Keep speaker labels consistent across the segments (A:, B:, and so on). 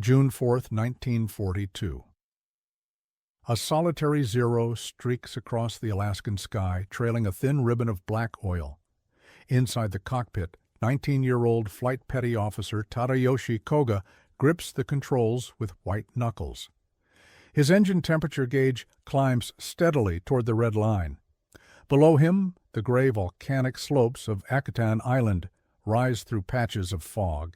A: June 4, 1942. A solitary Zero streaks across the Alaskan sky, trailing a thin ribbon of black oil. Inside the cockpit, 19-year-old Flight Petty Officer Tadayoshi Koga grips the controls with white knuckles. His engine temperature gauge climbs steadily toward the red line. Below him, the gray volcanic slopes of Akutan Island rise through patches of fog.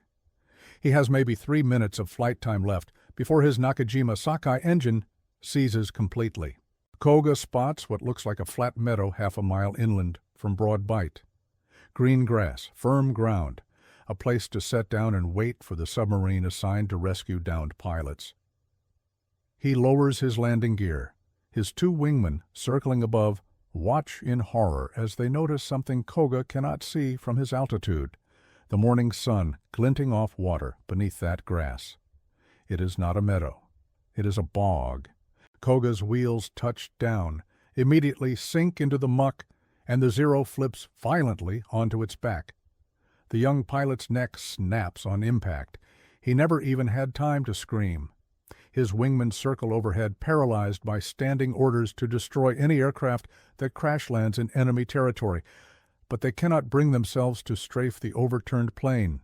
A: He has maybe 3 minutes of flight time left before his Nakajima Sakai engine seizes completely. Koga spots what looks like a flat meadow half a mile inland from Broad Bight. Green grass, firm ground, a place to set down and wait for the submarine assigned to rescue downed pilots. He lowers his landing gear. His 2 wingmen, circling above, watch in horror as they notice something Koga cannot see from his altitude: the morning sun glinting off water beneath that grass. It is not a meadow. It is a bog. Koga's wheels touch down, immediately sink into the muck, and the Zero flips violently onto its back. The young pilot's neck snaps on impact. He never even had time to scream. His wingmen circle overhead, paralyzed by standing orders to destroy any aircraft that crash lands in enemy territory. But they cannot bring themselves to strafe the overturned plane.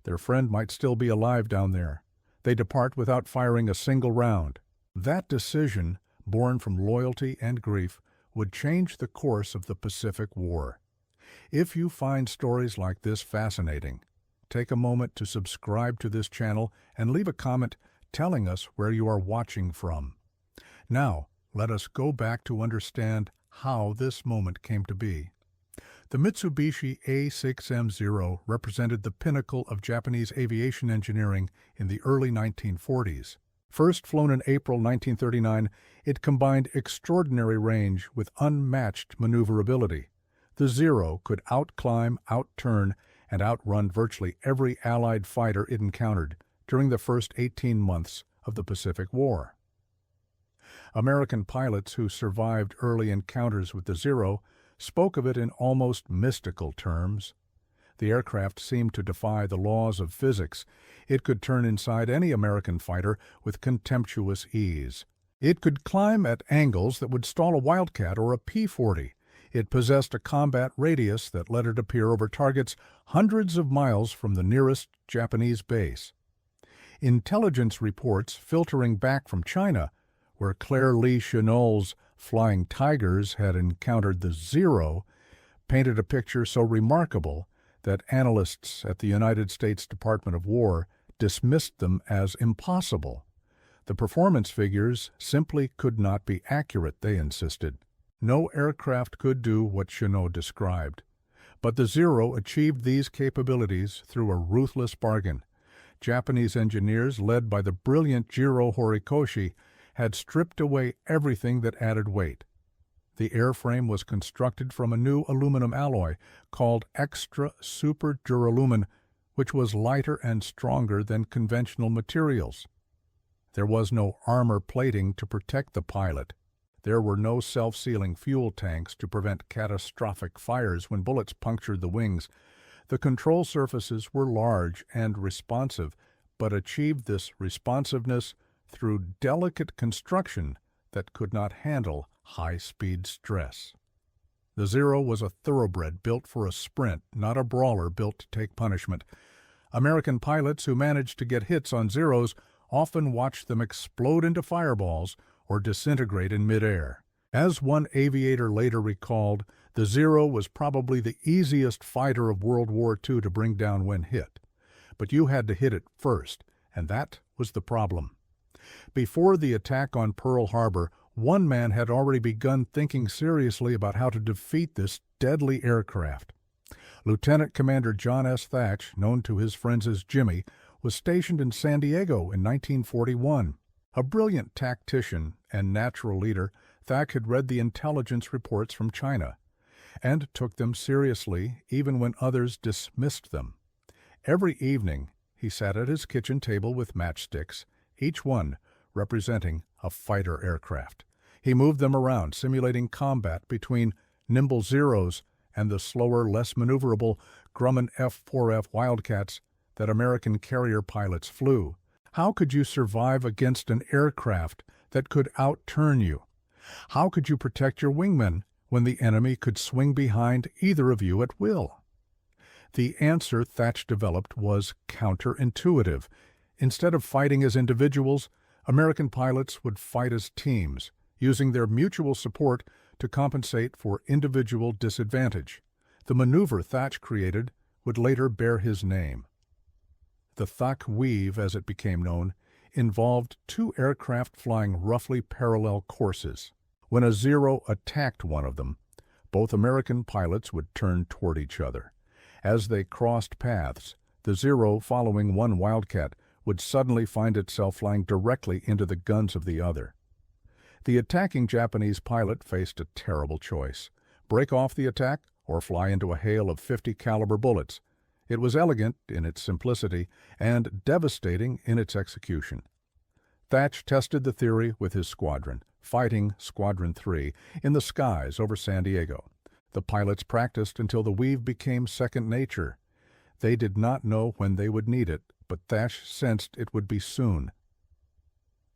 A: Their friend might still be alive down there. They depart without firing a single round. That decision, born from loyalty and grief, would change the course of the Pacific War. If you find stories like this fascinating, take a moment to subscribe to this channel and leave a comment telling us where you are watching from. Now, let us go back to understand how this moment came to be. The Mitsubishi A6M0 represented the pinnacle of Japanese aviation engineering in the early 1940s. First flown in April 1939, it combined extraordinary range with unmatched maneuverability. The Zero could outclimb, outturn, and outrun virtually every Allied fighter it encountered during the first 18 months of the Pacific War. American pilots who survived early encounters with the Zero spoke of it in almost mystical terms. The aircraft seemed to defy the laws of physics. It could turn inside any American fighter with contemptuous ease. It could climb at angles that would stall a Wildcat or a P-40. It possessed a combat radius that let it appear over targets hundreds of miles from the nearest Japanese base. Intelligence reports filtering back from China, where Claire Lee Chennault's Flying Tigers had encountered the Zero, painted a picture so remarkable that analysts at the United States Department of War dismissed them as impossible. The performance figures simply could not be accurate, they insisted. No aircraft could do what Chennault described. But the Zero achieved these capabilities through a ruthless bargain. Japanese engineers, led by the brilliant Jiro Horikoshi, had stripped away everything that added weight. The airframe was constructed from a new aluminum alloy called extra super duralumin, which was lighter and stronger than conventional materials. There was no armor plating to protect the pilot. There were no self-sealing fuel tanks to prevent catastrophic fires when bullets punctured the wings. The control surfaces were large and responsive, but achieved this responsiveness through delicate construction that could not handle high-speed stress. The Zero was a thoroughbred built for a sprint, not a brawler built to take punishment. American pilots who managed to get hits on Zeros often watched them explode into fireballs or disintegrate in midair. As one aviator later recalled, the Zero was probably the easiest fighter of World War II to bring down when hit. But you had to hit it first, and that was the problem. Before the attack on Pearl Harbor, one man had already begun thinking seriously about how to defeat this deadly aircraft. Lieutenant Commander John S. Thatch, known to his friends as Jimmy, was stationed in San Diego in 1941. A brilliant tactician and natural leader, Thatch had read the intelligence reports from China and took them seriously even when others dismissed them. Every evening, he sat at his kitchen table with matchsticks, each one representing a fighter aircraft. He moved them around, simulating combat between nimble Zeros and the slower, less maneuverable Grumman F-4F Wildcats that American carrier pilots flew. How could you survive against an aircraft that could outturn you? How could you protect your wingmen when the enemy could swing behind either of you at will? The answer Thatch developed was counterintuitive. Instead of fighting as individuals, American pilots would fight as teams, using their mutual support to compensate for individual disadvantage. The maneuver Thatch created would later bear his name. The Thach Weave, as it became known, involved two aircraft flying roughly parallel courses. When a Zero attacked one of them, both American pilots would turn toward each other. As they crossed paths, the Zero following one Wildcat would suddenly find itself flying directly into the guns of the other. The attacking Japanese pilot faced a terrible choice: break off the attack or fly into a hail of .50 caliber bullets. It was elegant in its simplicity and devastating in its execution. Thatch tested the theory with his squadron, fighting Squadron 3, in the skies over San Diego. The pilots practiced until the weave became second nature. They did not know when they would need it, but Thatch sensed it would be soon.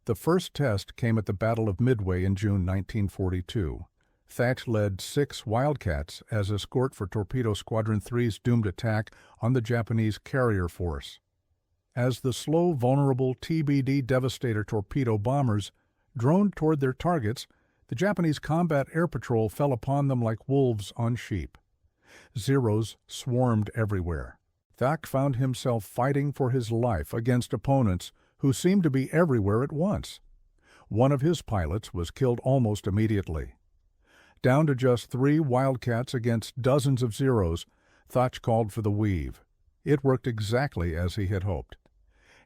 A: The first test came at the Battle of Midway in June 1942. Thatch led 6 Wildcats as escort for Torpedo Squadron 3's doomed attack on the Japanese carrier force. As the slow, vulnerable TBD Devastator torpedo bombers droned toward their targets, the Japanese combat air patrol fell upon them like wolves on sheep. Zeros swarmed everywhere. Thach found himself fighting for his life against opponents who seemed to be everywhere at once. One of his pilots was killed almost immediately. Down to just 3 Wildcats against dozens of Zeros, Thach called for the weave. It worked exactly as he had hoped.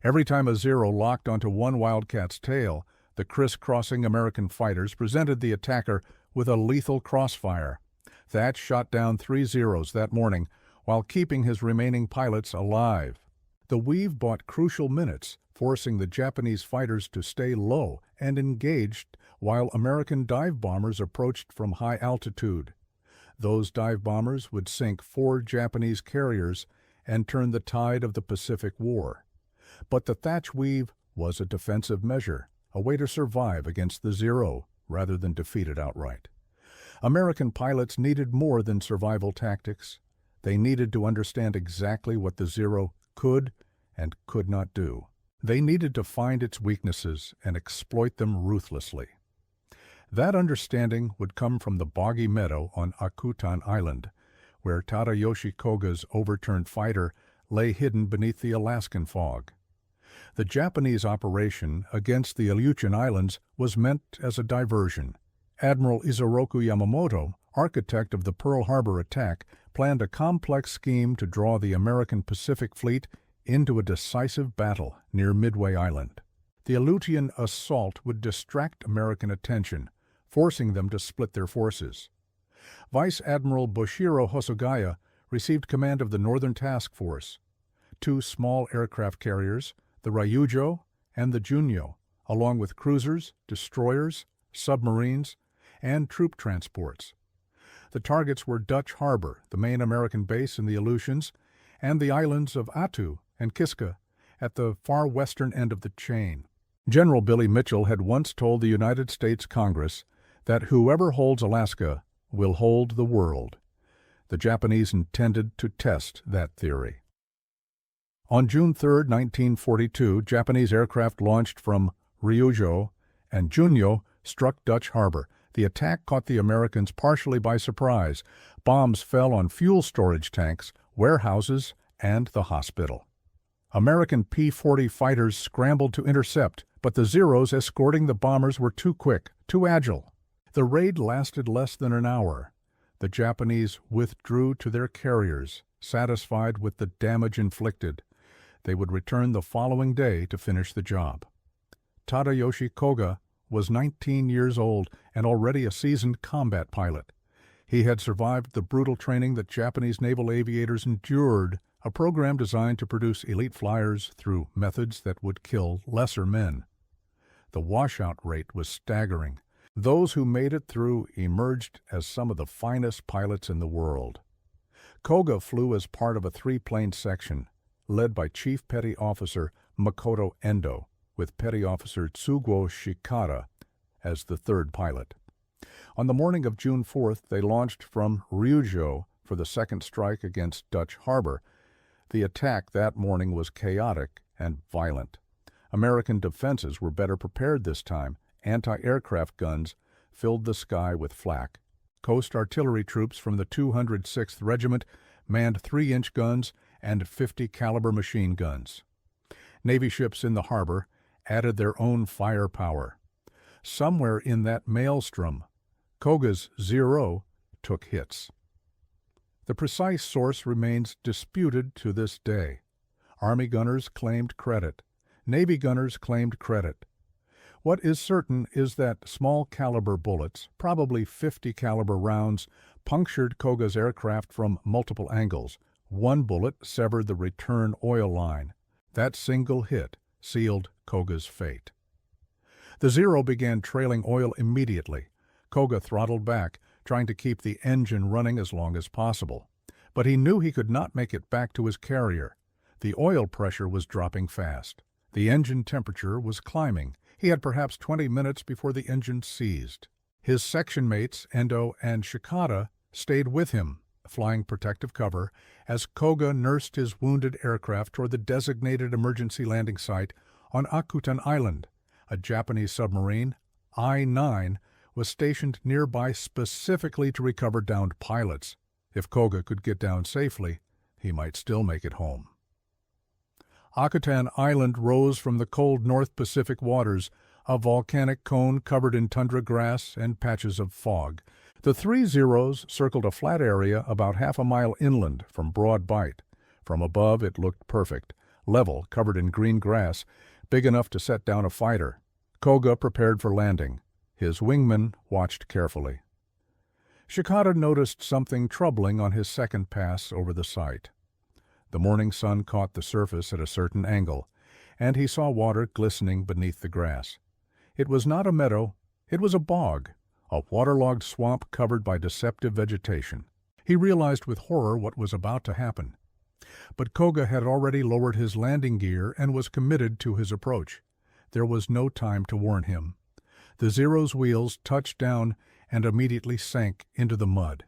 A: Every time a Zero locked onto one Wildcat's tail, the criss-crossing American fighters presented the attacker with a lethal crossfire. Thatch shot down 3 Zeros that morning while keeping his remaining pilots alive. The weave bought crucial minutes, forcing the Japanese fighters to stay low and engaged while American dive bombers approached from high altitude. Those dive bombers would sink 4 Japanese carriers and turn the tide of the Pacific War. But the Thatch weave was a defensive measure, a way to survive against the Zero rather than defeat it outright. American pilots needed more than survival tactics. They needed to understand exactly what the Zero could and could not do. They needed to find its weaknesses and exploit them ruthlessly. That understanding would come from the boggy meadow on Akutan Island, where Tadayoshi Koga's overturned fighter lay hidden beneath the Alaskan fog. The Japanese operation against the Aleutian Islands was meant as a diversion. Admiral Isoroku Yamamoto, architect of the Pearl Harbor attack, planned a complex scheme to draw the American Pacific Fleet into a decisive battle near Midway Island. The Aleutian assault would distract American attention, forcing them to split their forces. Vice Admiral Bushiro Hosogaya received command of the Northern Task Force. 2 small aircraft carriers, the Ryujo and the Junyo, along with cruisers, destroyers, submarines, and troop transports. The targets were Dutch Harbor, the main American base in the Aleutians, and the islands of Attu and Kiska at the far western end of the chain. General Billy Mitchell had once told the United States Congress that whoever holds Alaska will hold the world. The Japanese intended to test that theory. On June 3, 1942, Japanese aircraft launched from Ryujo and Junyo struck Dutch Harbor. The attack caught the Americans partially by surprise. Bombs fell on fuel storage tanks, warehouses, and the hospital. American P-40 fighters scrambled to intercept, but the Zeros escorting the bombers were too quick, too agile. The raid lasted less than an hour. The Japanese withdrew to their carriers, satisfied with the damage inflicted. They would return the following day to finish the job. Tadayoshi Koga was 19 years old and already a seasoned combat pilot. He had survived the brutal training that Japanese naval aviators endured, a program designed to produce elite flyers through methods that would kill lesser men. The washout rate was staggering. Those who made it through emerged as some of the finest pilots in the world. Koga flew as part of a 3-plane section, led by Chief Petty Officer Makoto Endo, with Petty Officer Tsuguo Shikata as the third pilot. On the morning of June 4th, they launched from Ryujo for the second strike against Dutch Harbor. The attack that morning was chaotic and violent. American defenses were better prepared this time. Anti-aircraft guns filled the sky with flak. Coast artillery troops from the 206th Regiment manned 3-inch guns and 50-caliber machine guns. Navy ships in the harbor added their own firepower. Somewhere in that maelstrom, Koga's Zero took hits. The precise source remains disputed to this day. Army gunners claimed credit. Navy gunners claimed credit. What is certain is that small-caliber bullets, probably 50-caliber rounds, punctured Koga's aircraft from multiple angles. One bullet severed the return oil line. That single hit sealed Koga's fate. The Zero began trailing oil immediately. Koga throttled back, trying to keep the engine running as long as possible. But he knew he could not make it back to his carrier. The oil pressure was dropping fast. The engine temperature was climbing. He had perhaps 20 minutes before the engine seized. His section mates, Endo and Shikata, stayed with him, flying protective cover, as Koga nursed his wounded aircraft toward the designated emergency landing site on Akutan Island. A Japanese submarine, I-9, was stationed nearby specifically to recover downed pilots. If Koga could get down safely, he might still make it home. Akutan Island rose from the cold North Pacific waters, a volcanic cone covered in tundra grass and patches of fog. The 3 Zeros circled a flat area about half a mile inland from Broad Bight. From above it looked perfect, level, covered in green grass, big enough to set down a fighter. Koga prepared for landing. His wingman watched carefully. Shikata noticed something troubling on his second pass over the site. The morning sun caught the surface at a certain angle, and he saw water glistening beneath the grass. It was not a meadow, it was a bog, a waterlogged swamp covered by deceptive vegetation. He realized with horror what was about to happen. But Koga had already lowered his landing gear and was committed to his approach. There was no time to warn him. The Zero's wheels touched down and immediately sank into the mud.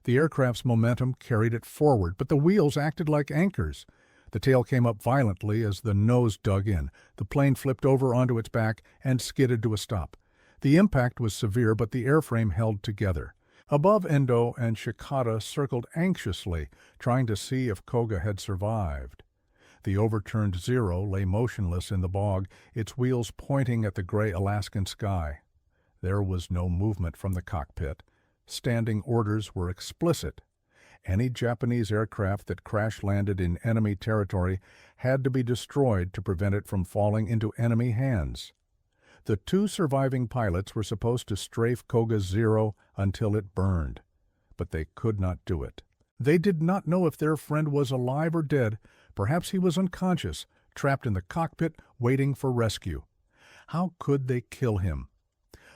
A: The aircraft's momentum carried it forward, but the wheels acted like anchors. The tail came up violently as the nose dug in. The plane flipped over onto its back and skidded to a stop. The impact was severe, but the airframe held together. Above, Endo and Shikata circled anxiously, trying to see if Koga had survived. The overturned Zero lay motionless in the bog, its wheels pointing at the gray Alaskan sky. There was no movement from the cockpit. Standing orders were explicit. Any Japanese aircraft that crash-landed in enemy territory had to be destroyed to prevent it from falling into enemy hands. The 2 surviving pilots were supposed to strafe Koga's Zero until it burned, but they could not do it. They did not know if their friend was alive or dead. Perhaps he was unconscious, trapped in the cockpit, waiting for rescue. How could they kill him?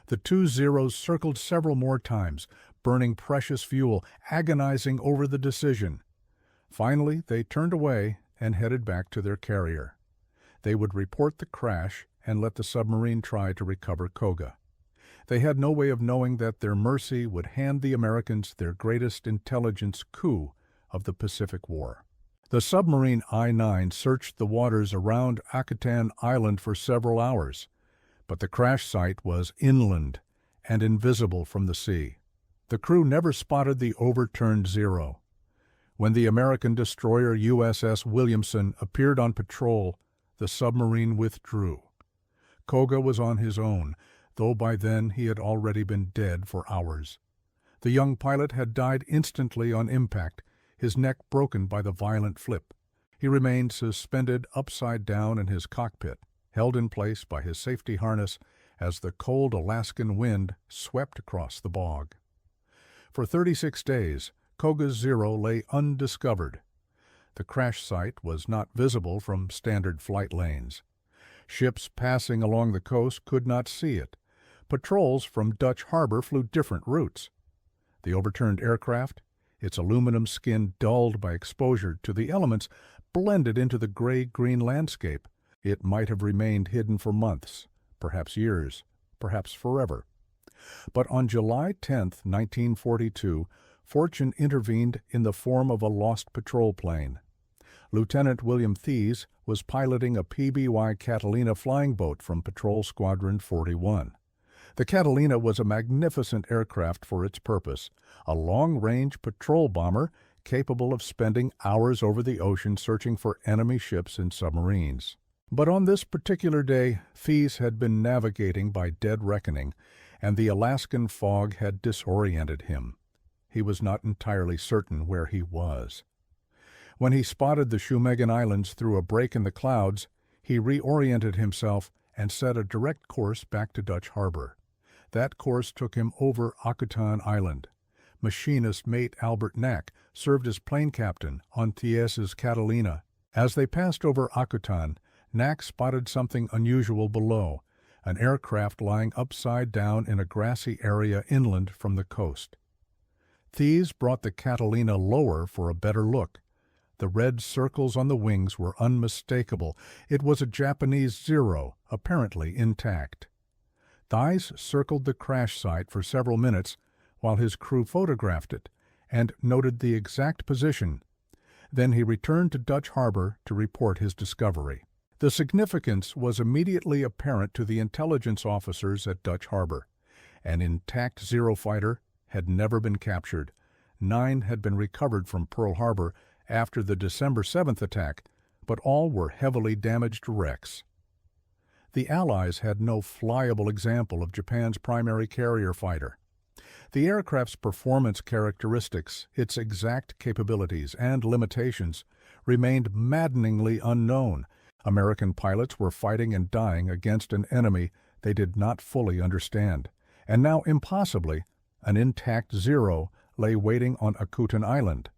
A: The 2 Zeros circled several more times, burning precious fuel, agonizing over the decision. Finally, they turned away and headed back to their carrier. They would report the crash and let the submarine try to recover Koga. They had no way of knowing that their mercy would hand the Americans their greatest intelligence coup of the Pacific War. The submarine I-9 searched the waters around Akutan Island for several hours, but the crash site was inland and invisible from the sea. The crew never spotted the overturned Zero. When the American destroyer USS Williamson appeared on patrol, the submarine withdrew. Koga was on his own, though by then he had already been dead for hours. The young pilot had died instantly on impact, his neck broken by the violent flip. He remained suspended upside down in his cockpit, held in place by his safety harness as the cold Alaskan wind swept across the bog. For 36 days, Koga's Zero lay undiscovered. The crash site was not visible from standard flight lanes. Ships passing along the coast could not see it. Patrols from Dutch Harbor flew different routes. The overturned aircraft, its aluminum skin dulled by exposure to the elements, blended into the gray-green landscape. It might have remained hidden for months, perhaps years, perhaps forever. But on July 10, 1942, fortune intervened in the form of a lost patrol plane. Lieutenant William Thies was piloting a PBY Catalina flying boat from Patrol Squadron 41. The Catalina was a magnificent aircraft for its purpose, a long-range patrol bomber capable of spending hours over the ocean searching for enemy ships and submarines. But on this particular day, Thies had been navigating by dead reckoning, and the Alaskan fog had disoriented him. He was not entirely certain where he was. When he spotted the Shumagan Islands through a break in the clouds, he reoriented himself and set a direct course back to Dutch Harbor. That course took him over Akutan Island. Machinist mate Albert Knack served as plane captain on Thies's Catalina. As they passed over Akutan, Knack spotted something unusual below, an aircraft lying upside down in a grassy area inland from the coast. Thies brought the Catalina lower for a better look. The red circles on the wings were unmistakable. It was a Japanese Zero, apparently intact. Thies circled the crash site for several minutes while his crew photographed it and noted the exact position. Then he returned to Dutch Harbor to report his discovery. The significance was immediately apparent to the intelligence officers at Dutch Harbor. An intact Zero fighter had never been captured. 9 had been recovered from Pearl Harbor after the December 7th attack, but all were heavily damaged wrecks. The Allies had no flyable example of Japan's primary carrier fighter. The aircraft's performance characteristics, its exact capabilities and limitations, remained maddeningly unknown. American pilots were fighting and dying against an enemy they did not fully understand, and now impossibly, an intact Zero lay waiting on Akutan Island.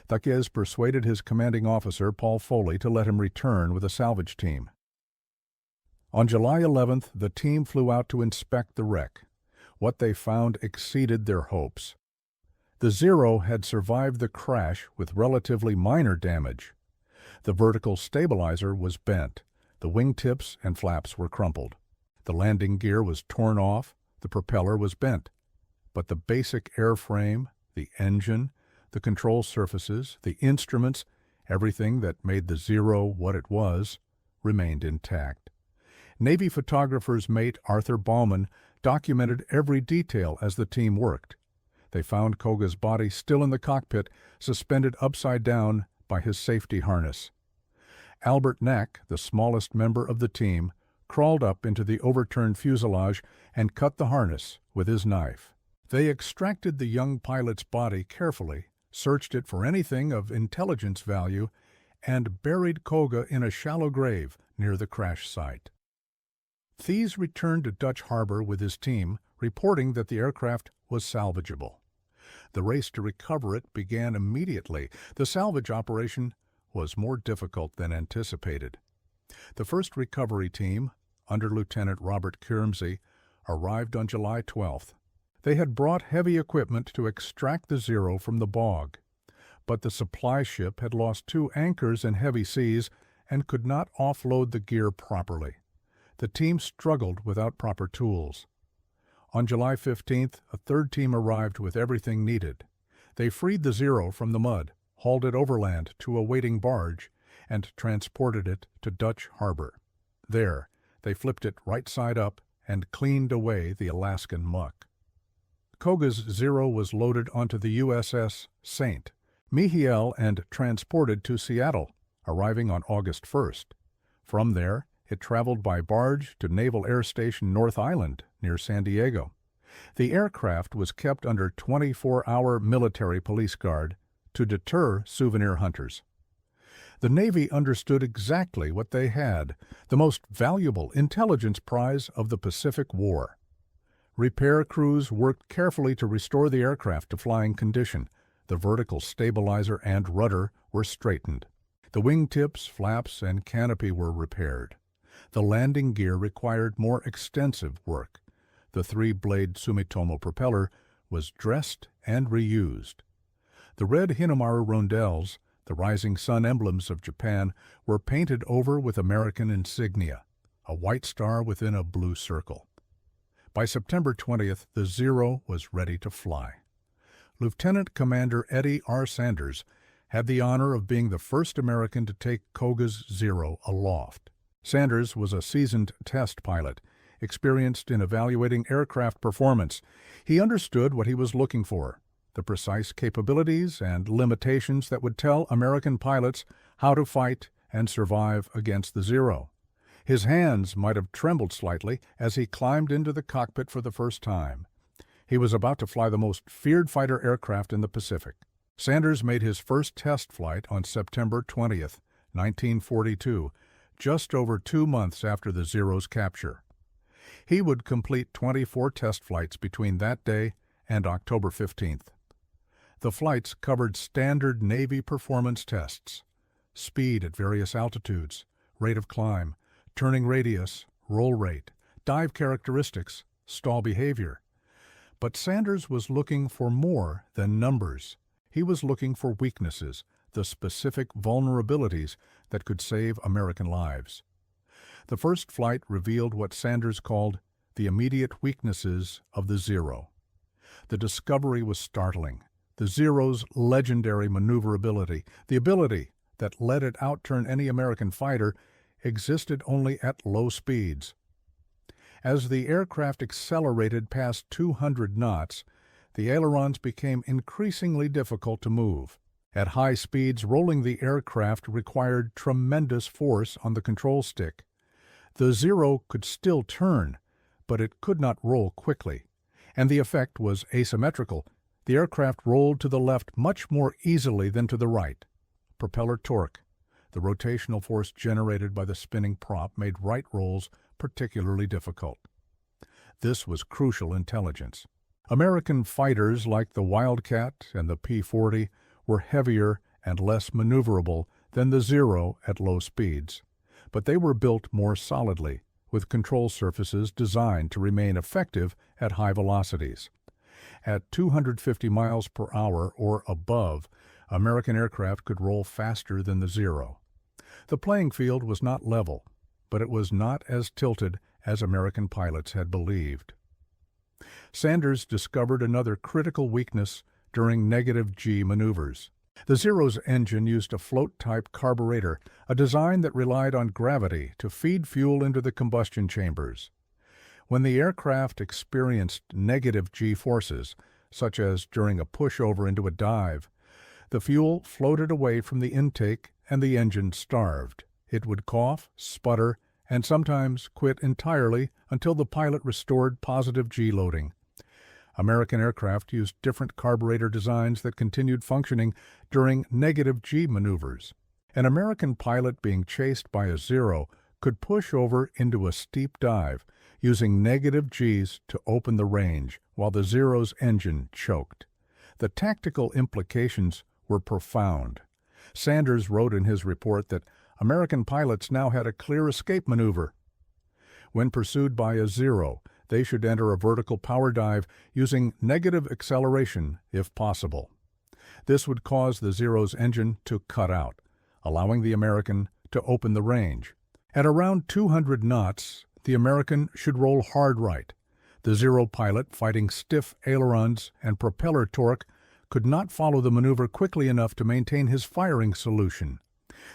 A: Thies persuaded his commanding officer, Paul Foley, to let him return with a salvage team. On July 11th, the team flew out to inspect the wreck. What they found exceeded their hopes. The Zero had survived the crash with relatively minor damage. The vertical stabilizer was bent, the wingtips and flaps were crumpled. The landing gear was torn off, the propeller was bent. But the basic airframe, the engine, the control surfaces, the instruments, everything that made the Zero what it was, remained intact. Navy photographer's mate Arthur Baumann documented every detail as the team worked. They found Koga's body still in the cockpit, suspended upside down by his safety harness. Albert Knack, the smallest member of the team, crawled up into the overturned fuselage and cut the harness with his knife. They extracted the young pilot's body carefully, searched it for anything of intelligence value, and buried Koga in a shallow grave near the crash site. Thies returned to Dutch Harbor with his team, reporting that the aircraft was salvageable. The race to recover it began immediately. The salvage operation was more difficult than anticipated. The first recovery team, under Lieutenant Robert Kirmsey, arrived on July 12th. They had brought heavy equipment to extract the Zero from the bog, but the supply ship had lost 2 anchors in heavy seas and could not offload the gear properly. The team struggled without proper tools. On July 15th, a third team arrived with everything needed. They freed the Zero from the mud, hauled it overland to a waiting barge, and transported it to Dutch Harbor. There, they flipped it right side up and cleaned away the Alaskan muck. Koga's Zero was loaded onto the USS Saint, Mihiel, and transported to Seattle, arriving on August 1st. From there, it traveled by barge to Naval Air Station North Island near San Diego. The aircraft was kept under 24-hour military police guard to deter souvenir hunters. The Navy understood exactly what they had, the most valuable intelligence prize of the Pacific War. Repair crews worked carefully to restore the aircraft to flying condition. The vertical stabilizer and rudder were straightened. The wingtips, flaps, and canopy were repaired. The landing gear required more extensive work. The 3-blade Sumitomo propeller was dressed and reused. The red Hinamaru rondelles, The rising sun emblems of Japan were painted over with American insignia, a white star within a blue circle. By September 20th, the Zero was ready to fly. Lieutenant Commander Eddie R. Sanders had the honor of being the first American to take Koga's Zero aloft. Sanders was a seasoned test pilot, experienced in evaluating aircraft performance. He understood what he was looking for, the precise capabilities and limitations that would tell American pilots how to fight and survive against the Zero. His hands might have trembled slightly as he climbed into the cockpit for the first time. He was about to fly the most feared fighter aircraft in the Pacific. Sanders made his first test flight on September 20th, 1942, just over 2 months after the Zero's capture. He would complete 24 test flights between that day and October 15th. The flights covered standard Navy performance tests: speed at various altitudes, rate of climb, turning radius, roll rate, dive characteristics, stall behavior. But Sanders was looking for more than numbers. He was looking for weaknesses, the specific vulnerabilities that could save American lives. The first flight revealed what Sanders called the immediate weaknesses of the Zero. The discovery was startling. The Zero's legendary maneuverability, the ability that let it outturn any American fighter, existed only at low speeds. As the aircraft accelerated past 200 knots, the ailerons became increasingly difficult to move. At high speeds, rolling the aircraft required tremendous force on the control stick. The Zero could still turn, but it could not roll quickly, and the effect was asymmetrical. The aircraft rolled to the left much more easily than to the right. Propeller torque, the rotational force generated by the spinning prop, made right rolls particularly difficult. This was crucial intelligence. American fighters like the Wildcat and the P-40 were heavier and less maneuverable than the Zero at low speeds, but they were built more solidly, with control surfaces designed to remain effective at high velocities. At 250 miles per hour or above, American aircraft could roll faster than the Zero. The playing field was not level, but it was not as tilted as American pilots had believed. Sanders discovered another critical weakness during negative G maneuvers. The Zero's engine used a float-type carburetor, a design that relied on gravity to feed fuel into the combustion chambers. When the aircraft experienced negative G forces, such as during a pushover into a dive, the fuel floated away from the intake and the engine starved. It would cough, sputter, and sometimes quit entirely until the pilot restored positive G loading. American aircraft used different carburetor designs that continued functioning during negative G maneuvers. An American pilot being chased by a Zero could push over into a steep dive, using negative Gs to open the range, while the Zero's engine choked. The tactical implications were profound. Sanders wrote in his report that American pilots now had a clear escape maneuver. When pursued by a Zero, they should enter a vertical power dive using negative acceleration if possible. This would cause the Zero's engine to cut out, allowing the American to open the range. At around 200 knots, the American should roll hard right. The Zero pilot, fighting stiff ailerons and propeller torque, could not follow the maneuver quickly enough to maintain his firing solution.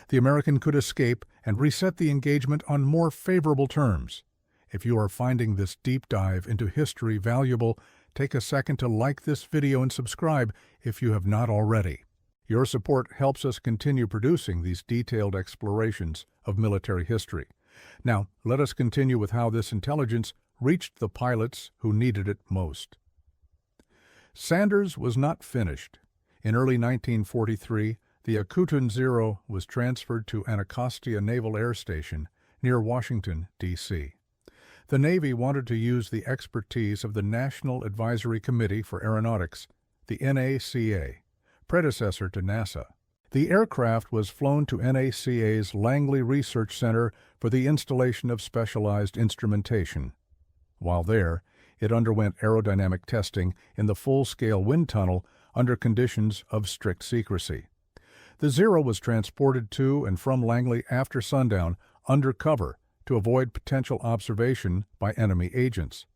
A: The American could escape and reset the engagement on more favorable terms. If you are finding this deep dive into history valuable, take a second to like this video and subscribe if you have not already. Your support helps us continue producing these detailed explorations of military history. Now, let us continue with how this intelligence reached the pilots who needed it most. Sanders was not finished. In early 1943, the Akutun Zero was transferred to Anacostia Naval Air Station near Washington, D.C. The Navy wanted to use the expertise of the National Advisory Committee for Aeronautics, the NACA, predecessor to NASA. The aircraft was flown to NACA's Langley Research Center for the installation of specialized instrumentation. While there, it underwent aerodynamic testing in the full-scale wind tunnel under conditions of strict secrecy. The Zero was transported to and from Langley after sundown under cover to avoid potential observation by enemy agents.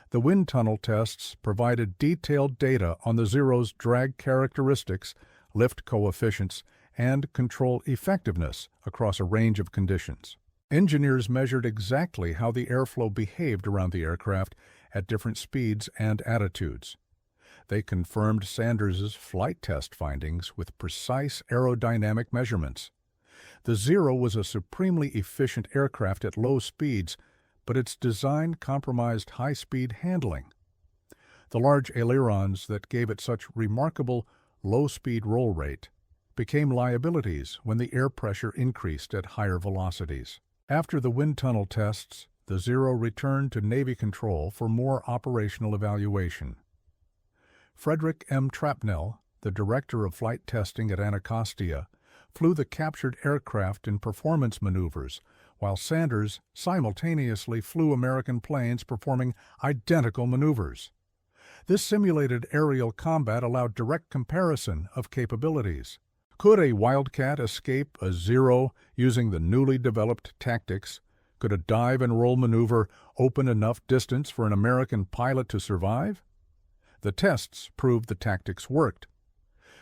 A: The wind tunnel tests provided detailed data on the Zero's drag characteristics, lift coefficients, and control effectiveness across a range of conditions. Engineers measured exactly how the airflow behaved around the aircraft at different speeds and attitudes. They confirmed Sanders's flight test findings with precise aerodynamic measurements. The Zero was a supremely efficient aircraft at low speeds, but its design compromised high-speed handling. The large ailerons that gave it such remarkable low-speed roll rate became liabilities when the air pressure increased at higher velocities. After the wind tunnel tests, the Zero returned to Navy control for more operational evaluation. Frederick M. Trapnell, the director of flight testing at Anacostia, flew the captured aircraft in performance maneuvers, while Sanders simultaneously flew American planes performing identical maneuvers. This simulated aerial combat allowed direct comparison of capabilities. Could a Wildcat escape a Zero using the newly developed tactics? Could a dive and roll maneuver open enough distance for an American pilot to survive? The tests proved the tactics worked.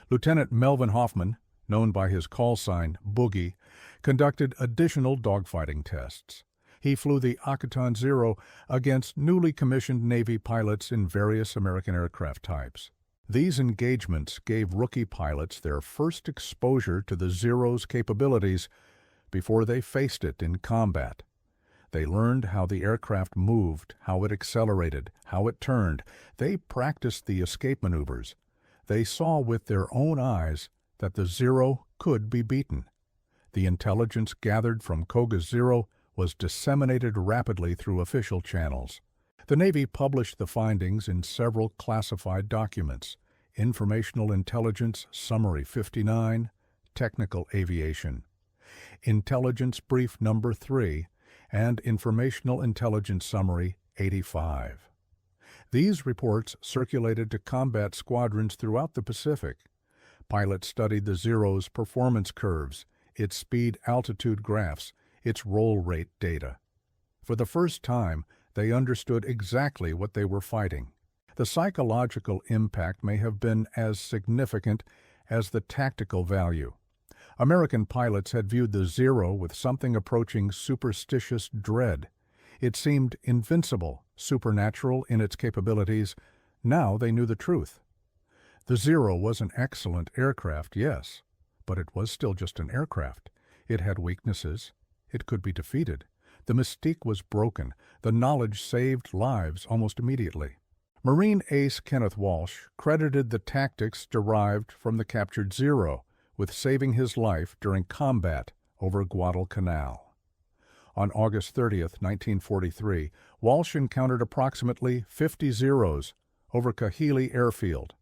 A: Lieutenant Melvin Hoffman, known by his call sign Boogie, conducted additional dogfighting tests. He flew the Akutan Zero against newly commissioned Navy pilots in various American aircraft types. These engagements gave rookie pilots their first exposure to the Zero's capabilities before they faced it in combat. They learned how the aircraft moved, how it accelerated, how it turned. They practiced the escape maneuvers. They saw with their own eyes that the Zero could be beaten. The intelligence gathered from Koga's Zero was disseminated rapidly through official channels. The Navy published the findings in several classified documents: Informational Intelligence Summary 59, Technical Aviation, Intelligence Brief Number 3, and Informational Intelligence Summary 85. These reports circulated to combat squadrons throughout the Pacific. Pilots studied the Zero's performance curves, its speed-altitude graphs, its roll rate data. For the first time, they understood exactly what they were fighting. The psychological impact may have been as significant as the tactical value. American pilots had viewed the Zero with something approaching superstitious dread. It seemed invincible, supernatural in its capabilities. Now they knew the truth. The Zero was an excellent aircraft, yes, but it was still just an aircraft. It had weaknesses. It could be defeated. The mystique was broken. The knowledge saved lives almost immediately. Marine ace Kenneth Walsh credited the tactics derived from the captured Zero with saving his life during combat over Guadalcanal. On August 30, 1943, Walsh encountered approximately 50 Zeros over Kahili Airfield.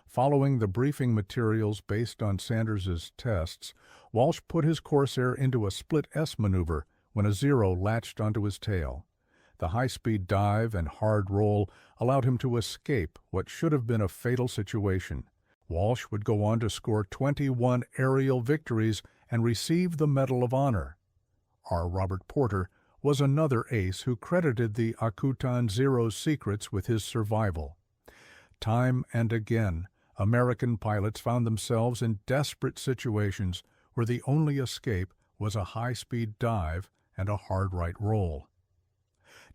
A: Following the briefing materials based on Sanders's tests, Walsh put his Corsair into a split S maneuver when a Zero latched onto his tail. The high-speed dive and hard roll allowed him to escape what should have been a fatal situation. Walsh would go on to score 21 aerial victories and receive the Medal of Honor. R. Robert Porter was another ace who credited the Akutan Zero's secrets with his survival. Time and again, American pilots found themselves in desperate situations where the only escape was a high-speed dive and a hard right roll.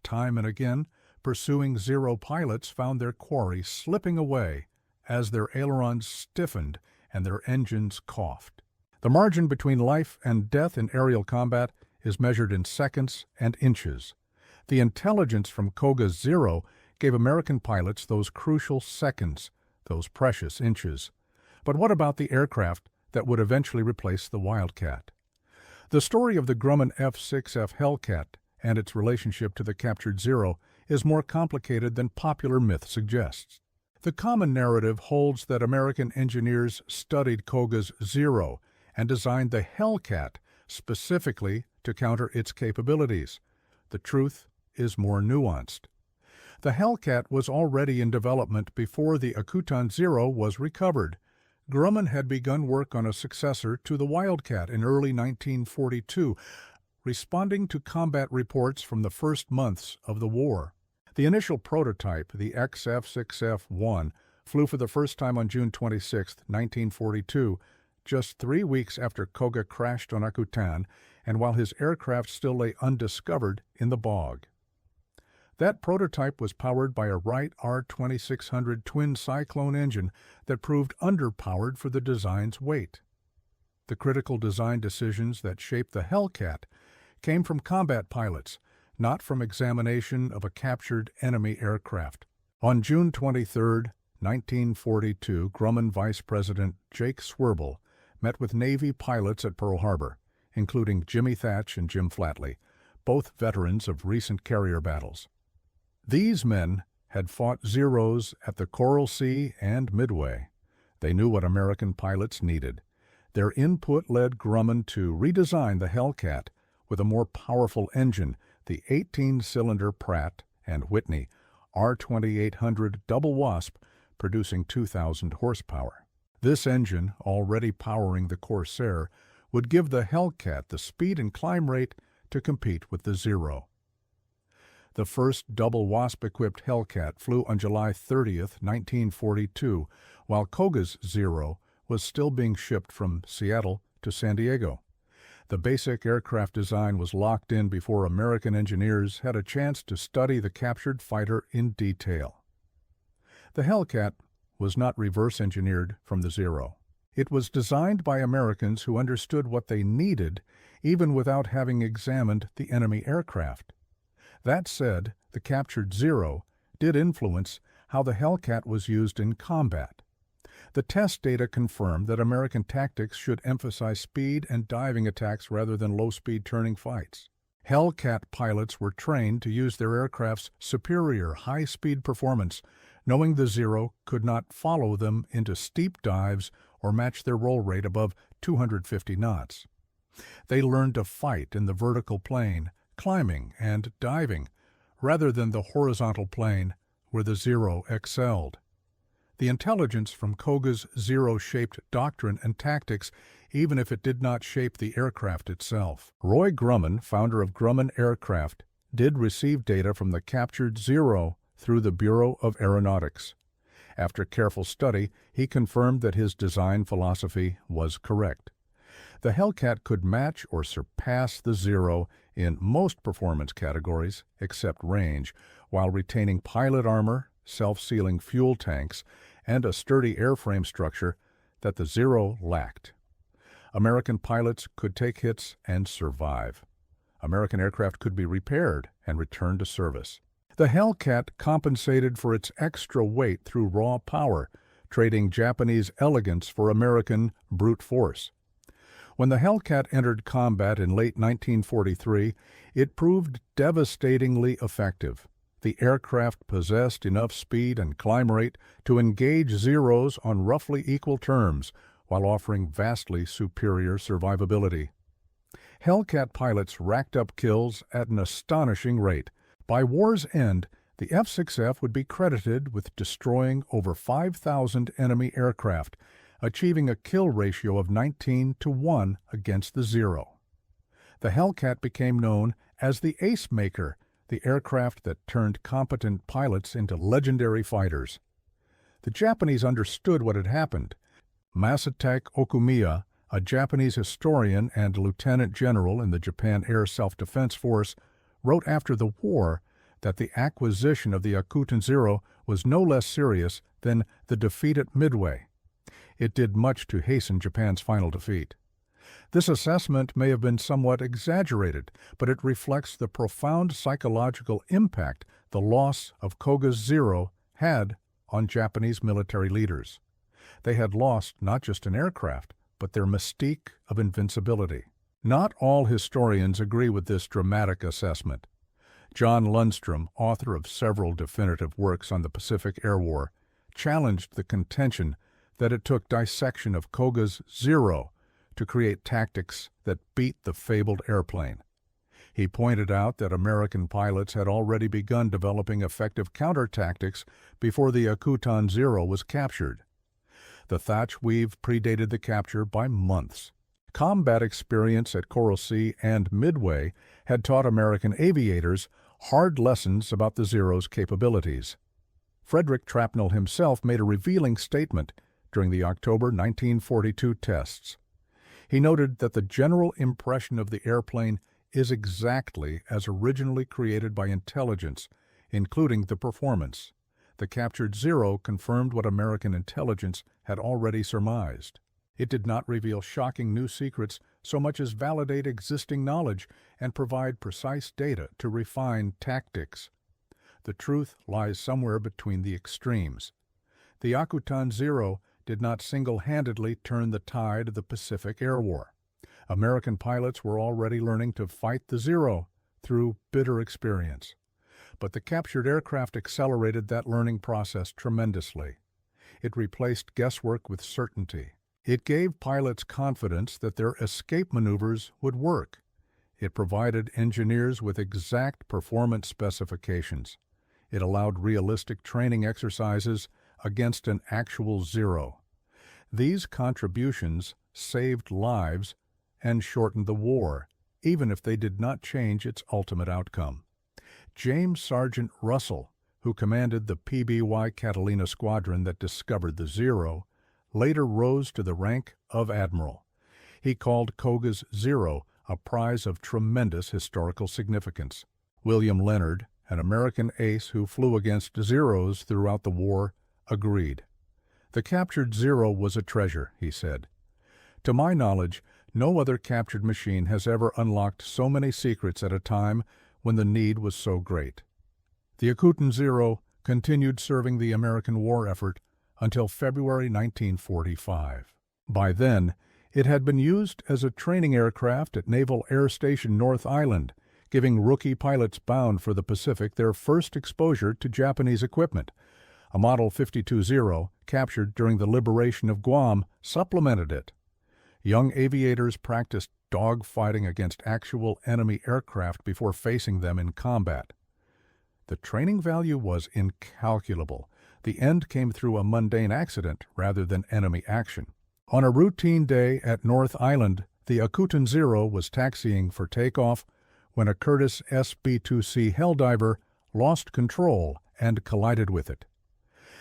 A: Time and again, pursuing Zero pilots found their quarry slipping away as their ailerons stiffened and their engines coughed. The margin between life and death in aerial combat is measured in seconds and inches. The intelligence from Koga's Zero gave American pilots those crucial seconds, those precious inches. But what about the aircraft that would eventually replace the Wildcat? The story of the Grumman F-6F Hellcat and its relationship to the captured Zero is more complicated than popular myth suggests. The common narrative holds that American engineers studied Koga's Zero and designed the Hellcat specifically to counter its capabilities. The truth is more nuanced. The Hellcat was already in development before the Akutan Zero was recovered. Grumman had begun work on a successor to the Wildcat in early 1942, responding to combat reports from the first months of the war. The initial prototype, the XF-6F-1, flew for the first time on June 26, 1942, just 3 weeks after Koga crashed on Akutan and while his aircraft still lay undiscovered in the bog. That prototype was powered by a Wright R2600 twin Cyclone engine that proved underpowered for the design's weight. The critical design decisions that shaped the Hellcat came from combat pilots, not from examination of a captured enemy aircraft. On June 23, 1942, Grumman Vice President Jake Swerble met with Navy pilots at Pearl Harbor, including Jimmy Thatch and Jim Flatley, both veterans of recent carrier battles. These men had fought Zeros at the Coral Sea and Midway. They knew what American pilots needed. Their input led Grumman to redesign the Hellcat with a more powerful engine, the 18-cylinder Pratt & Whitney R2800 Double Wasp, producing 2,000 horsepower. This engine, already powering the Corsair, would give the Hellcat the speed and climb rate to compete with the Zero. The first Double Wasp-equipped Hellcat flew on July 30, 1942, while Koga's Zero was still being shipped from Seattle to San Diego. The basic aircraft design was locked in before American engineers had a chance to study the captured fighter in detail. The Hellcat was not reverse-engineered from the Zero. It was designed by Americans who understood what they needed even without having examined the enemy aircraft. That said, the captured Zero did influence how the Hellcat was used in combat. The test data confirmed that American tactics should emphasize speed and diving attacks rather than low-speed turning fights. Hellcat pilots were trained to use their aircraft's superior high-speed performance, knowing the Zero could not follow them into steep dives or match their roll rate above 250 knots. They learned to fight in the vertical plane, climbing and diving, rather than the horizontal plane where the Zero excelled. The intelligence from Koga's Zero-shaped doctrine and tactics, even if it did not shape the aircraft itself. Roy Grumman, founder of Grumman Aircraft, did receive data from the captured Zero through the Bureau of Aeronautics. After careful study, he confirmed that his design philosophy was correct. The Hellcat could match or surpass the Zero in most performance categories, except range, while retaining pilot armor, self-sealing fuel tanks, and a sturdy airframe structure that the Zero lacked. American pilots could take hits and survive. American aircraft could be repaired and returned to service. The Hellcat compensated for its extra weight through raw power, trading Japanese elegance for American brute force. When the Hellcat entered combat in late 1943, it proved devastatingly effective. The aircraft possessed enough speed and climb rate to engage Zeros on roughly equal terms, while offering vastly superior survivability. Hellcat pilots racked up kills at an astonishing rate. By war's end, the F-6F would be credited with destroying over 5,000 enemy aircraft, achieving a kill ratio of 19-1 against the Zero. The Hellcat became known as the Ace Maker, the aircraft that turned competent pilots into legendary fighters. The Japanese understood what had happened. Masatake Okumiya, a Japanese historian and lieutenant general in the Japan Air Self-Defense Force, wrote after the war that the acquisition of the Akutan Zero was no less serious than the defeat at Midway. It did much to hasten Japan's final defeat. This assessment may have been somewhat exaggerated, but it reflects the profound psychological impact the loss of Koga's Zero had on Japanese military leaders. They had lost not just an aircraft, but their mystique of invincibility. Not all historians agree with this dramatic assessment. John Lundstrom, author of several definitive works on the Pacific Air War, challenged the contention that it took dissection of Koga's Zero to create tactics that beat the fabled airplane. He pointed out that American pilots had already begun developing effective counter-tactics before the Akutan Zero was captured. The thatch weave predated the capture by months. Combat experience at Coral Sea and Midway had taught American aviators hard lessons about the Zero's capabilities. Frederick Trapnell himself made a revealing statement during the October 1942 tests. He noted that the general impression of the airplane is exactly as originally created by intelligence, including the performance. The captured Zero confirmed what American intelligence had already surmised. It did not reveal shocking new secrets so much as validate existing knowledge and provide precise data to refine tactics. The truth lies somewhere between the extremes. The Akutan Zero did not single-handedly turn the tide of the Pacific Air War. American pilots were already learning to fight the Zero through bitter experience. But the captured aircraft accelerated that learning process tremendously. It replaced guesswork with certainty. It gave pilots confidence that their escape maneuvers would work. It provided engineers with exact performance specifications. It allowed realistic training exercises against an actual Zero. These contributions saved lives and shortened the war, even if they did not change its ultimate outcome. James Sergeant Russell, who commanded the PBY Catalina squadron that discovered the Zero, later rose to the rank of admiral. He called Koga's Zero a prize of tremendous historical significance. William Leonard, an American ace who flew against Zeros throughout the war, agreed. "The captured Zero was a treasure," he said. "To my knowledge, no other captured machine has ever unlocked so many secrets at a time when the need was so great." The Akutan Zero continued serving the American war effort until February 1945. By then, it had been used as a training aircraft at Naval Air Station North Island, giving rookie pilots bound for the Pacific their first exposure to Japanese equipment. A Model 52-0, captured during the liberation of Guam, supplemented it. Young aviators practiced dogfighting against actual enemy aircraft before facing them in combat. The training value was incalculable. The end came through a mundane accident rather than enemy action. On a routine day at North Island, the Akutan Zero was taxiing for takeoff when a Curtiss SB-2C Helldiver lost control and collided with it.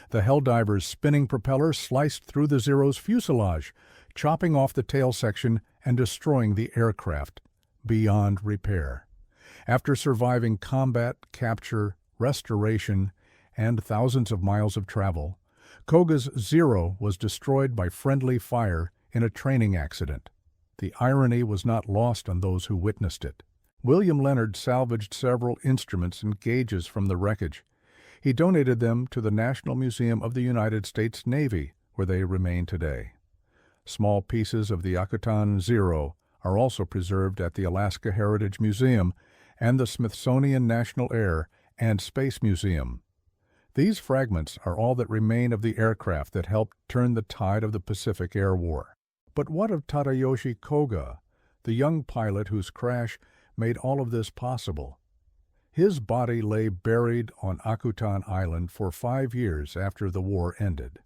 A: The Helldiver's spinning propeller sliced through the Zero's fuselage, chopping off the tail section and destroying the aircraft beyond repair. After surviving combat, capture, restoration, and thousands of miles of travel, Koga's Zero was destroyed by friendly fire in a training accident. The irony was not lost on those who witnessed it. William Leonard salvaged several instruments and gauges from the wreckage. He donated them to the National Museum of the United States Navy, where they remain today. Small pieces of the Akutan Zero are also preserved at the Alaska Heritage Museum and the Smithsonian National Air and Space Museum. These fragments are all that remain of the aircraft that helped turn the tide of the Pacific Air War. But what of Tadayoshi Koga, the young pilot whose crash made all of this possible? His body lay buried on Akutan Island for 5 years after the war ended.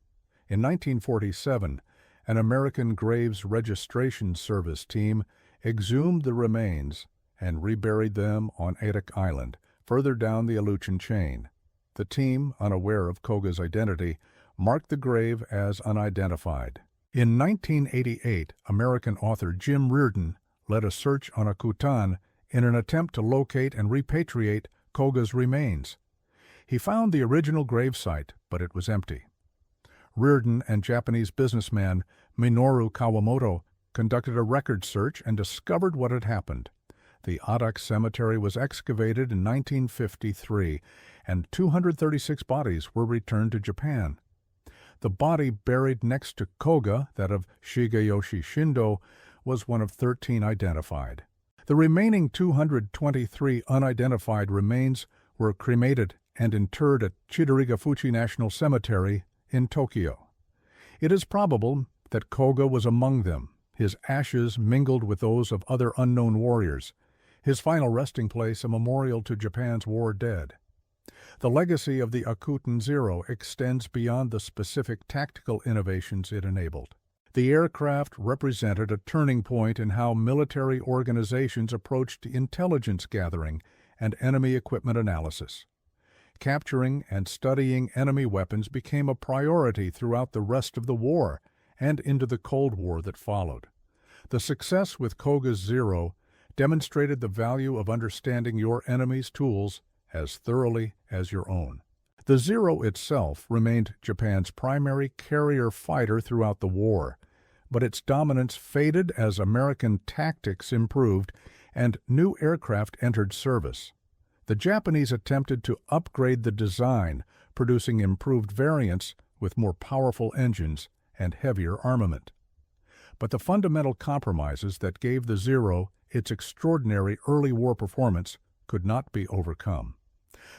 A: In 1947, an American Graves Registration Service team exhumed the remains and reburied them on Adak Island, further down the Aleutian chain. The team, unaware of Koga's identity, marked the grave as unidentified. In 1988, American author Jim Reardon led a search on Akutan in an attempt to locate and repatriate Koga's remains. He found the original gravesite, but it was empty. Reardon and Japanese businessman Minoru Kawamoto conducted a record search and discovered what had happened. The Adak Cemetery was excavated in 1953, and 236 bodies were returned to Japan. The body buried next to Koga, that of Shigeyoshi Shindo, was one of 13 identified. The remaining 223 unidentified remains were cremated and interred at Chidorigafuchi National Cemetery in Tokyo. It is probable that Koga was among them. His ashes mingled with those of other unknown warriors, his final resting place a memorial to Japan's war dead. The legacy of the Akuten Zero extends beyond the specific tactical innovations it enabled. The aircraft represented a turning point in how military organizations approached intelligence gathering and enemy equipment analysis. Capturing and studying enemy weapons became a priority throughout the rest of the war and into the Cold War that followed. The success with Koga's Zero demonstrated the value of understanding your enemy's tools as thoroughly as your own. The Zero itself remained Japan's primary carrier fighter throughout the war, but its dominance faded as American tactics improved and new aircraft entered service. The Japanese attempted to upgrade the design, producing improved variants with more powerful engines and heavier armament. But the fundamental compromises that gave the Zero its extraordinary early war performance could not be overcome.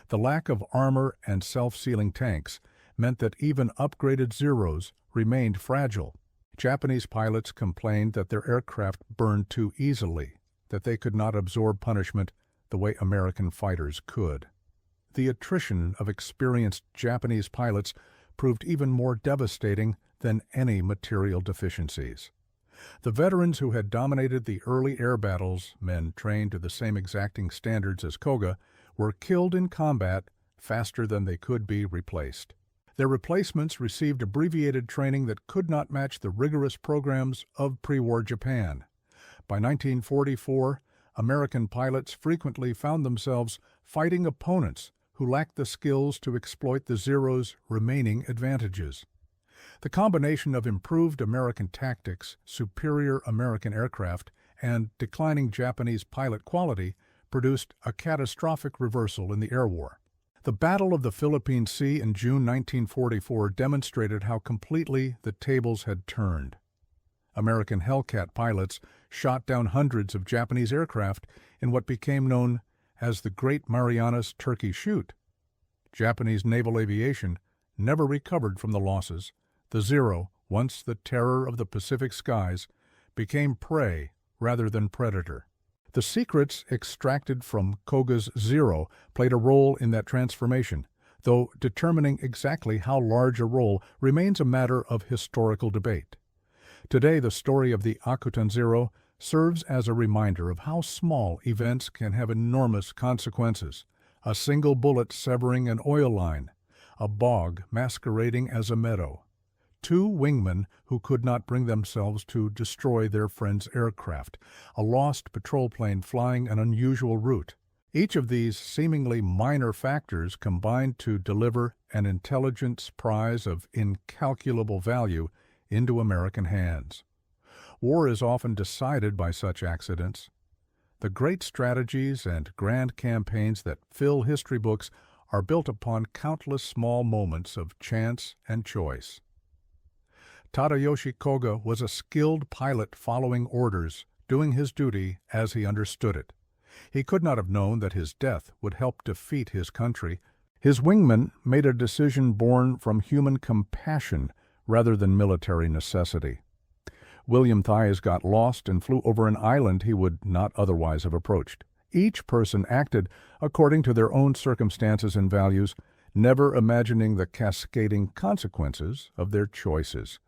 A: The lack of armor and self-sealing tanks meant that even upgraded Zeros remained fragile. Japanese pilots complained that their aircraft burned too easily, that they could not absorb punishment the way American fighters could. The attrition of experienced Japanese pilots proved even more devastating than any material deficiencies. The veterans who had dominated the early air battles, men trained to the same exacting standards as Koga, were killed in combat faster than they could be replaced. Their replacements received abbreviated training that could not match the rigorous programs of pre-war Japan. By 1944, American pilots frequently found themselves fighting opponents who lacked the skills to exploit the Zero's remaining advantages. The combination of improved American tactics, superior American aircraft, and declining Japanese pilot quality produced a catastrophic reversal in the air war. The Battle of the Philippine Sea in June 1944 demonstrated how completely the tables had turned. American Hellcat pilots shot down hundreds of Japanese aircraft in what became known as the Great Marianas Turkey Shoot. Japanese naval aviation never recovered from the losses. The Zero, once the terror of the Pacific skies, became prey rather than predator. The secrets extracted from Koga's Zero played a role in that transformation, though determining exactly how large a role remains a matter of historical debate. Today, the story of the Akuten Zero serves as a reminder of how small events can have enormous consequences. A single bullet severing an oil line, a bog masquerading as a meadow, two wingmen who could not bring themselves to destroy their friend's aircraft, a lost patrol plane flying an unusual route. Each of these seemingly minor factors combined to deliver an intelligence prize of incalculable value into American hands. War is often decided by such accidents. The great strategies and grand campaigns that fill history books are built upon countless small moments of chance and choice. Tadayoshi Koga was a skilled pilot following orders, doing his duty as he understood it. He could not have known that his death would help defeat his country. His wingmen made a decision born from human compassion rather than military necessity. William Thies got lost and flew over an island he would not otherwise have approached. Each person acted according to their own circumstances and values, never imagining the cascading consequences of their choices.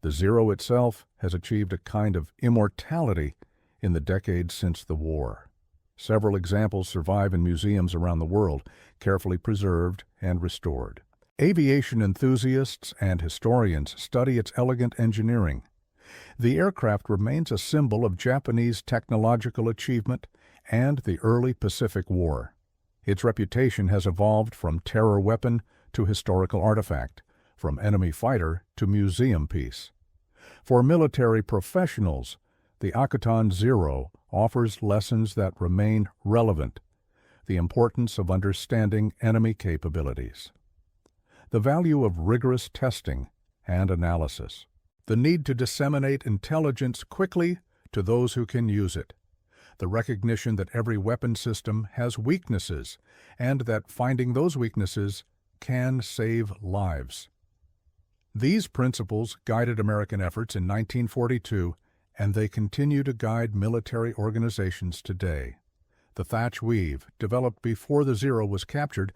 A: The Zero itself has achieved a kind of immortality in the decades since the war. Several examples survive in museums around the world, carefully preserved and restored. Aviation enthusiasts and historians study its elegant engineering. The aircraft remains a symbol of Japanese technological achievement and the early Pacific War. Its reputation has evolved from terror weapon to historical artifact, from enemy fighter to museum piece. For military professionals, the Akuten Zero offers lessons that remain relevant: the importance of understanding enemy capabilities, the value of rigorous testing and analysis, the need to disseminate intelligence quickly to those who can use it, the recognition that every weapon system has weaknesses and that finding those weaknesses can save lives. These principles guided American efforts in 1942, and they continue to guide military organizations today. The thatch weave, developed before the Zero was captured,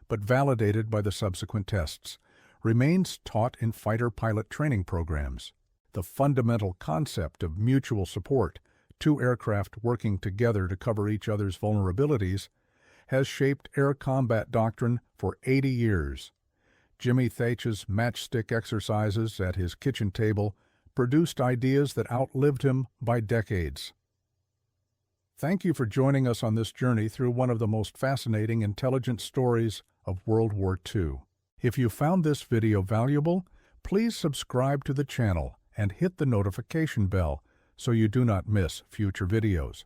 A: but validated by the subsequent tests, remains taught in fighter pilot training programs. The fundamental concept of mutual support, two aircraft working together to cover each other's vulnerabilities, has shaped air combat doctrine for 80 years. Jimmy Thach's matchstick exercises at his kitchen table produced ideas that outlived him by decades. Thank you for joining us on this journey through one of the most fascinating intelligence stories of World War II. If you found this video valuable, please subscribe to the channel and hit the notification bell so you do not miss future videos.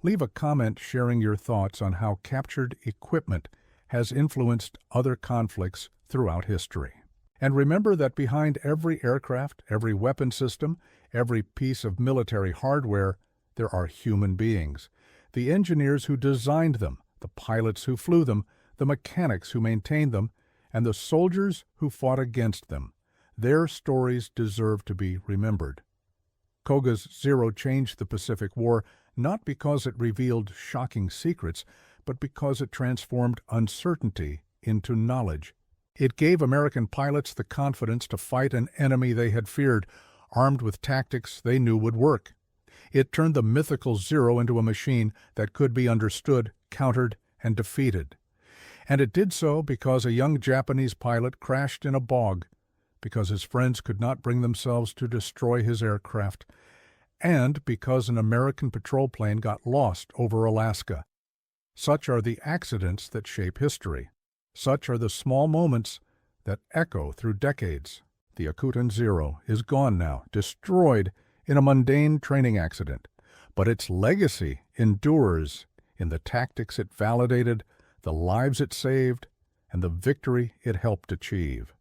A: Leave a comment sharing your thoughts on how captured equipment has influenced other conflicts throughout history. And remember that behind every aircraft, every weapon system, every piece of military hardware, there are human beings. The engineers who designed them, the pilots who flew them, the mechanics who maintained them, and the soldiers who fought against them. Their stories deserve to be remembered. Koga's Zero changed the Pacific War not because it revealed shocking secrets, but because it transformed uncertainty into knowledge. It gave American pilots the confidence to fight an enemy they had feared, armed with tactics they knew would work. It turned the mythical Zero into a machine that could be understood, countered, and defeated. And it did so because a young Japanese pilot crashed in a bog, because his friends could not bring themselves to destroy his aircraft, and because an American patrol plane got lost over Alaska. Such are the accidents that shape history. Such are the small moments that echo through decades. The Akutan Zero is gone now, destroyed in a mundane training accident, but its legacy endures in the tactics it validated, the lives it saved, and the victory it helped achieve.